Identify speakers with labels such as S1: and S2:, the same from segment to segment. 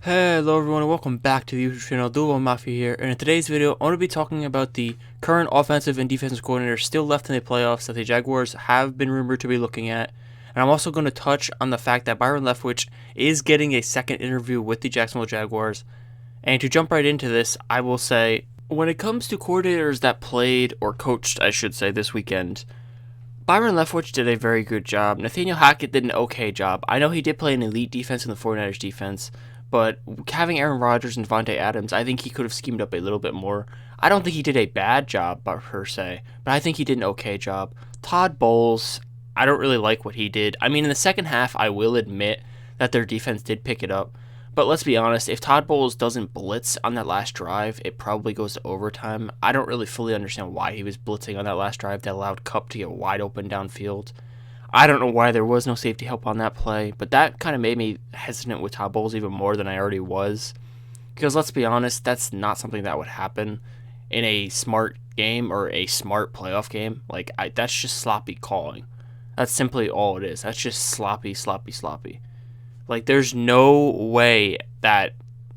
S1: Hello everyone and welcome back to the YouTube channel. Duo Mafia here, and in today's video I want to be talking about the current offensive and defensive coordinators still left in the playoffs that the Jaguars have been rumored to be looking at. And I'm also going to touch on the fact that Byron Leftwich is getting a second interview with the Jacksonville Jaguars. And to jump right into this, I will say, when it comes to coordinators that played, or coached I should say, this weekend, Byron Leftwich did a very good job. Nathaniel Hackett did an okay job. I know he did play an elite defense in the 49ers defense, but having Aaron Rodgers and Devontae Adams, I think he could have schemed up a little bit more. I don't think he did a bad job per se, but I think he did an okay job. Todd Bowles, I don't really like what he did. I mean, in the second half, I will admit that their defense did pick it up. But let's be honest, if Todd Bowles doesn't blitz on that last drive, it probably goes to overtime. I don't really fully understand why he was blitzing on that last drive that allowed Kupp to get wide open downfield. I don't know why there was no safety help on that play, but that kind of made me hesitant with Todd Bowles even more than I already was. Because let's be honest, that's not something that would happen in a smart game or a smart playoff game. That's just sloppy calling. That's simply all it is. That's just sloppy. There's no way that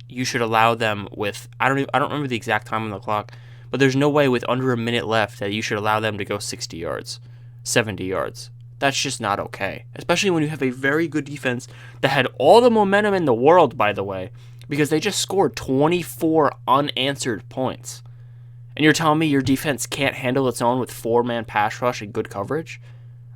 S1: you should allow them with, I don't remember the exact time on the clock, but there's no way with under a minute left that you should allow them to go 60 yards, 70 yards. That's just not okay, especially when you have a very good defense that had all the momentum in the world, by the way, because they just scored 24 unanswered points. And you're telling me your defense can't handle its own with four-man pass rush and good coverage?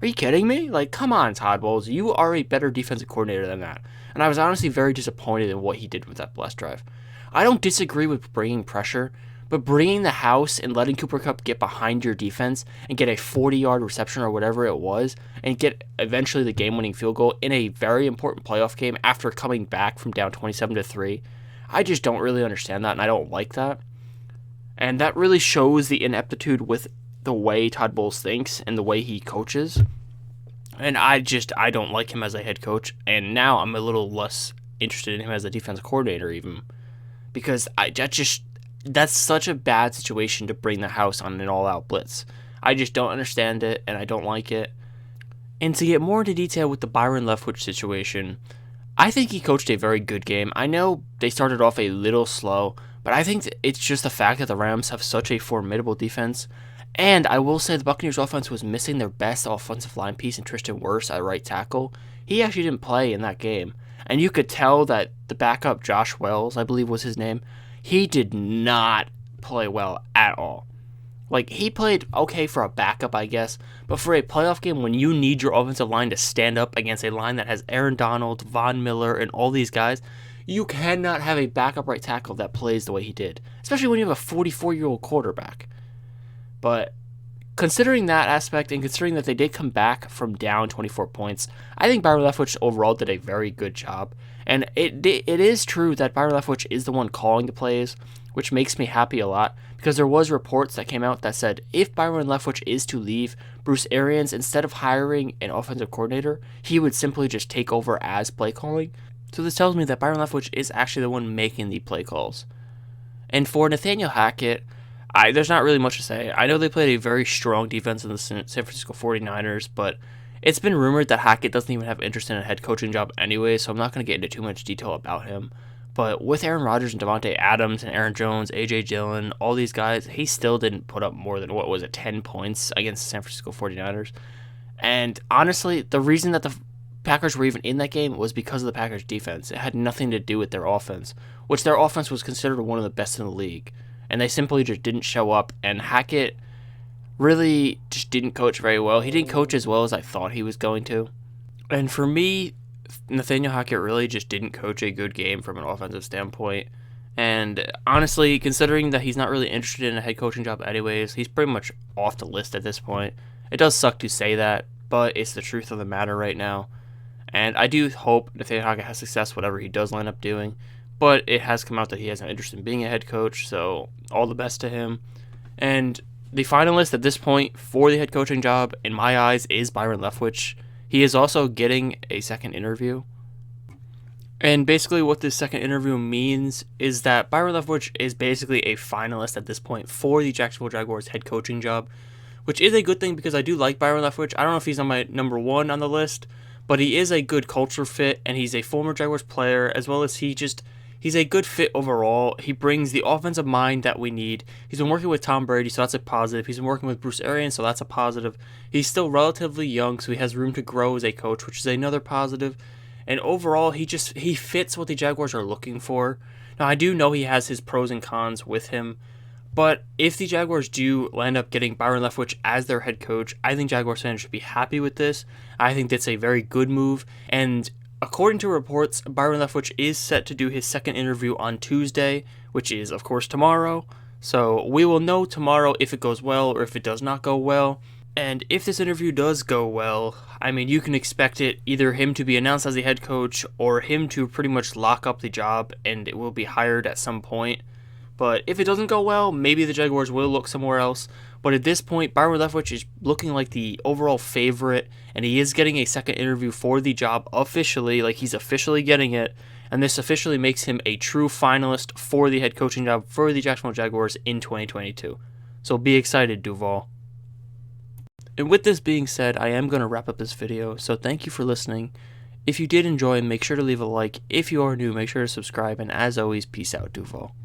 S1: Are you kidding me? Come on, Todd Bowles. You are a better defensive coordinator than that. And I was honestly very disappointed in what he did with that blessed drive. I don't disagree with bringing pressure, but bringing the house and letting Cooper Kupp get behind your defense and get a 40-yard reception or whatever it was and get eventually the game-winning field goal in a very important playoff game after coming back from down 27-3, I just don't really understand that, and I don't like that. And that really shows the ineptitude with the way Todd Bowles thinks and the way he coaches. And I don't like him as a head coach, and now I'm a little less interested in him as a defensive coordinator even, because that's such a bad situation to bring the house on an all-out blitz. I just don't understand it, and I don't like it. And to get more into detail with the Byron Leftwich situation, I think he coached a very good game. I know they started off a little slow, but I think it's just the fact that the Rams have such a formidable defense. And I will say the Buccaneers offense was missing their best offensive line piece in Tristan Wirfs at right tackle. He actually didn't play in that game. And you could tell that the backup, Josh Wells, I believe was his name, he did not play well at all. He played okay for a backup, I guess, but for a playoff game when you need your offensive line to stand up against a line that has Aaron Donald, Von Miller, and all these guys, you cannot have a backup right tackle that plays the way he did, especially when you have a 44-year-old quarterback. But considering that aspect and considering that they did come back from down 24 points, I think Byron Leftwich overall did a very good job. And it is true that Byron Leftwich is the one calling the plays, which makes me happy a lot, because there was reports that came out that said if Byron Leftwich is to leave, Bruce Arians, instead of hiring an offensive coordinator, he would simply just take over as play calling. So this tells me that Byron Leftwich is actually the one making the play calls. And for Nathaniel Hackett, there's not really much to say. I know they played a very strong defense in the San Francisco 49ers, but it's been rumored that Hackett doesn't even have interest in a head coaching job anyway, so I'm not going to get into too much detail about him. But with Aaron Rodgers and Devontae Adams and Aaron Jones, A.J. Dillon, all these guys, he still didn't put up more than, 10 points against the San Francisco 49ers. And honestly, the reason that the Packers were even in that game was because of the Packers' defense. It had nothing to do with their offense, which their offense was considered one of the best in the league. And they simply just didn't show up, and Hackett really just didn't coach very well. He didn't coach as well as I thought he was going to. And for me, Nathaniel Hackett really just didn't coach a good game from an offensive standpoint. And honestly, considering that he's not really interested in a head coaching job anyways, he's pretty much off the list at this point. It does suck to say that, but it's the truth of the matter right now. And I do hope Nathaniel Hackett has success whatever he does land up doing. But it has come out that he has no interest in being a head coach, so all the best to him. And the finalist at this point for the head coaching job, in my eyes, is Byron Leftwich. He is also getting a second interview. And basically what this second interview means is that Byron Leftwich is basically a finalist at this point for the Jacksonville Jaguars head coaching job, which is a good thing because I do like Byron Leftwich. I don't know if he's on my number one on the list, but he is a good culture fit, and he's a former Jaguars player, as well as he he's a good fit overall. He brings the offensive mind that we need. He's been working with Tom Brady, so that's a positive. He's been working with Bruce Arians, so that's a positive. He's still relatively young, so he has room to grow as a coach, which is another positive. And overall, he fits what the Jaguars are looking for. Now, I do know he has his pros and cons with him, but if the Jaguars do land up getting Byron Leftwich as their head coach, I think Jaguars fans should be happy with this. I think that's a very good move, and according to reports, Byron Leftwich is set to do his second interview on Tuesday, which is, of course, tomorrow. So we will know tomorrow if it goes well or if it does not go well. And if this interview does go well, I mean, you can expect it either him to be announced as the head coach or him to pretty much lock up the job and it will be hired at some point. But if it doesn't go well, maybe the Jaguars will look somewhere else. But at this point, Byron Leftwich is looking like the overall favorite, and he is getting a second interview for the job officially, like he's officially getting it. And this officially makes him a true finalist for the head coaching job for the Jacksonville Jaguars in 2022. So be excited, Duval. And with this being said, I am going to wrap up this video, so thank you for listening. If you did enjoy, make sure to leave a like. If you are new, make sure to subscribe, and as always, peace out, Duval.